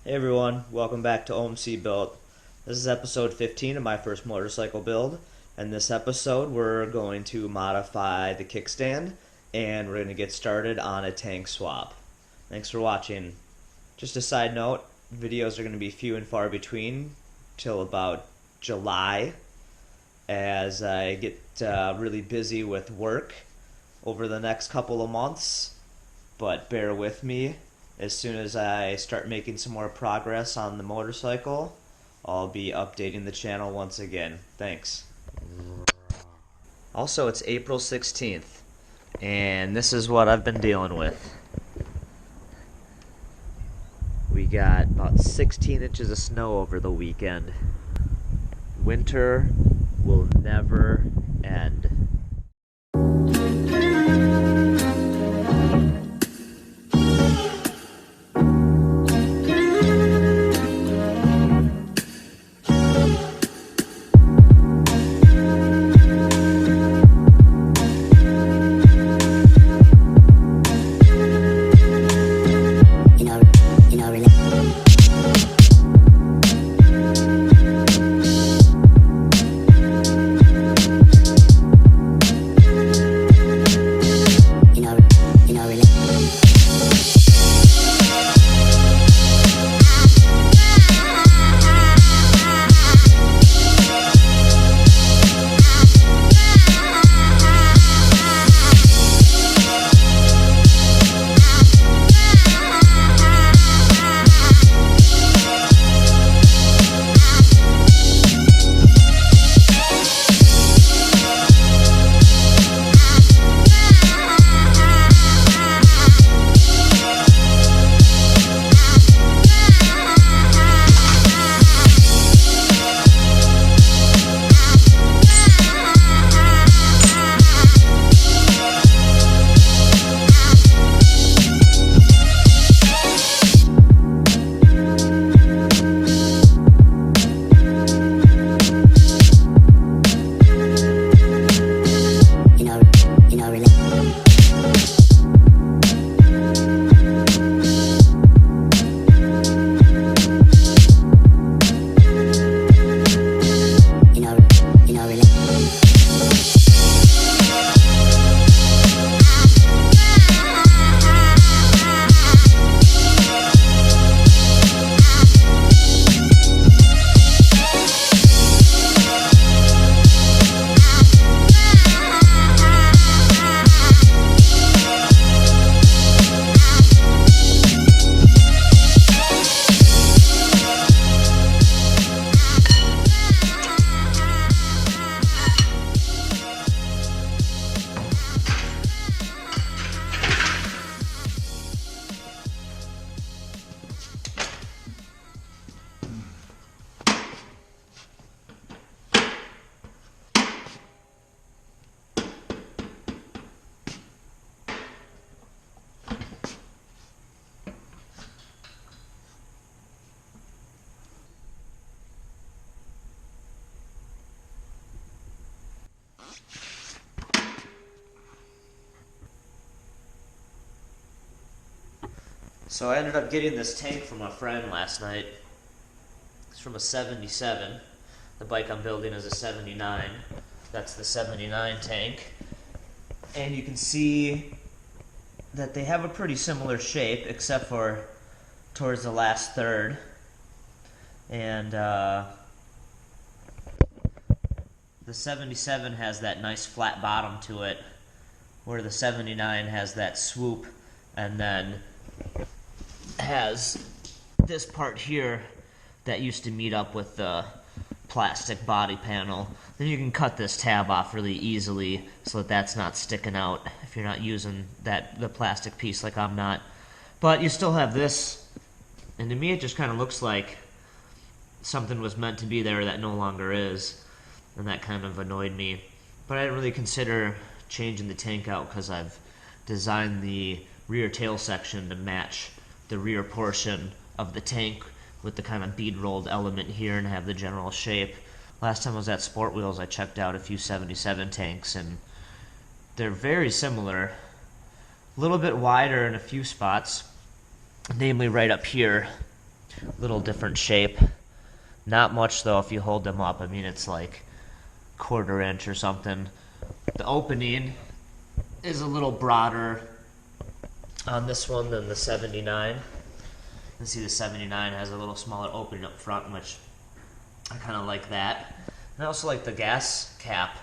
Hey everyone, welcome back to OMC Built. This is episode 15 of my first motorcycle build. In this episode, we're going to modify the kickstand and we're going to get started on a tank swap. Thanks for watching. Just a side note, videos are going to be few and far between till about July as I get really busy with work over the next couple of months, but bear with me. As soon as I start making some more progress on the motorcycle, I'll be updating the channel once again. Thanks. Also, it's April 16th, and this is what I've been dealing with. We got about 16 inches of snow over the weekend. Winter will never end. So I ended up getting this tank from a friend last night. It's from a 77. The bike I'm building is a 79. That's the 79 tank. And you can see that they have a pretty similar shape, except for towards the last third. And the 77 has that nice flat bottom to it, where the 79 has that swoop, and then has this part here that used to meet up with the plastic body panel. Then you can cut this tab off really easily so that that's not sticking out if you're not using the plastic piece like I'm not. But you still have this, and to me it just kind of looks like something was meant to be there that no longer is, and that kind of annoyed me. But I didn't really consider changing the tank out because I've designed the rear tail section to match the rear portion of the tank with the kind of bead rolled element here and have the general shape. Last time I was at Sport Wheels, I checked out a few 77 tanks, and they're very similar. A little bit wider in a few spots, namely right up here. Little different shape. Not much though if you hold them up. I mean, it's like 1/4 inch or something. The opening is a little broader on this one than the 79. You can see the 79 has a little smaller opening up front, which I kind of like that. And I also like the gas cap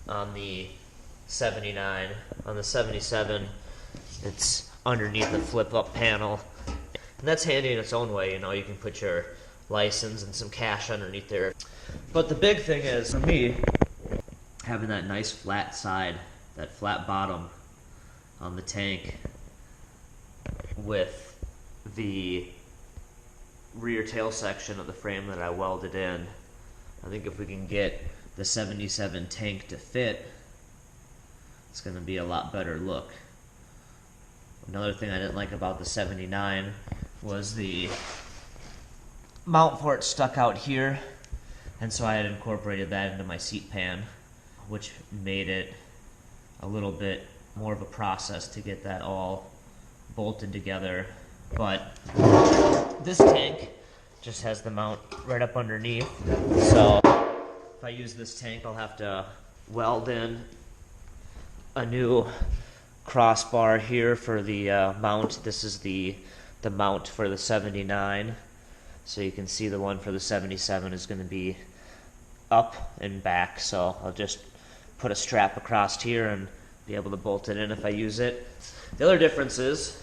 on the 79. On the 77, it's underneath the flip-up panel. And that's handy in its own way, you know, you can put your license and some cash underneath there. But the big thing is, for me, having that nice flat side, that flat bottom on the tank with the rear tail section of the frame that I welded in. I think if we can get the 77 tank to fit, it's going to be a lot better look. Another thing I didn't like about the 79 was the mount for it stuck out here, and so I had incorporated that into my seat pan, which made it a little bit more of a process to get that all bolted together. But this tank just has the mount right up underneath, so if I use this tank, I'll have to weld in a new crossbar here for the mount. This is the mount for the 79, so you can see the one for the 77 is going to be up and back, so I'll just put a strap across here and be able to bolt it in if I use it. The other differences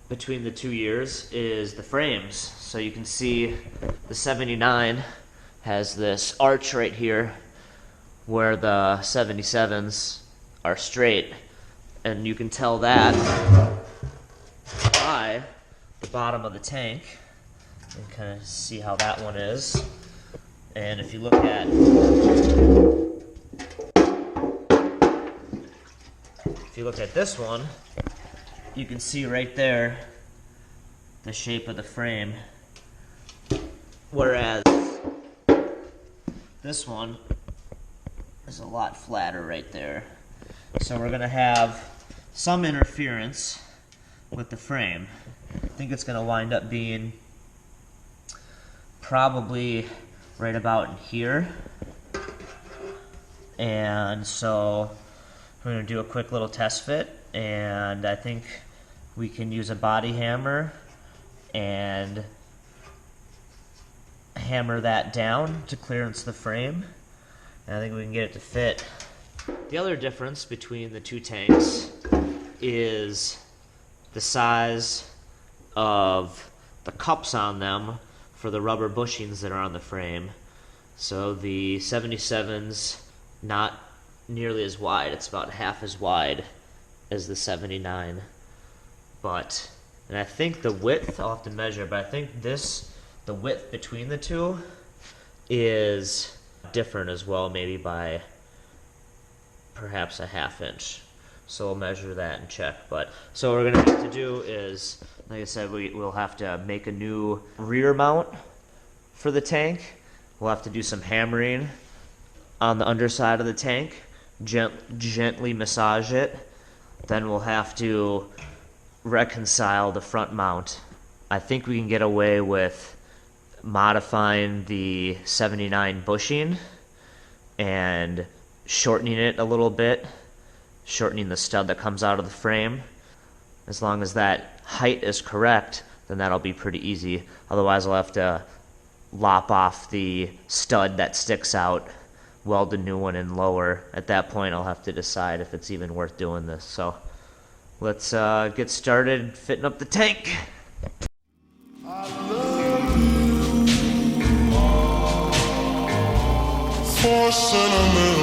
between the 2 years is the frames. So you can see the 79 has this arch right here where the 77s are straight, and you can tell that by the bottom of the tank and kind of see how that one is. And if you look at this one, you can see right there the shape of the frame, whereas this one is a lot flatter right there. So we're going to have some interference with the frame. I think it's going to wind up being probably right about in here. And so we're going to do a quick little test fit, and I think we can use a body hammer and hammer that down to clearance the frame, and I think we can get it to fit. The other difference between the two tanks is the size of the cups on them for the rubber bushings that are on the frame. So the 77's not nearly as wide. It's about half as wide as the 79. And I think the width, I'll have to measure, but I think the width between the two is different as well, maybe by perhaps a 1/2 inch. So we'll measure that and check. So what we're going to have to do is, like I said, we'll have to make a new rear mount for the tank. We'll have to do some hammering on the underside of the tank, gently massage it. Then we'll have to reconcile the front mount. I think we can get away with modifying the 79 bushing and shortening it a little bit, shortening the stud that comes out of the frame. As long as that height is correct, then that'll be pretty easy. Otherwise I'll have to lop off the stud that sticks out, weld a new one in lower. At that point I'll have to decide if it's even worth doing this. So let's get started fitting up the tank. For sentimental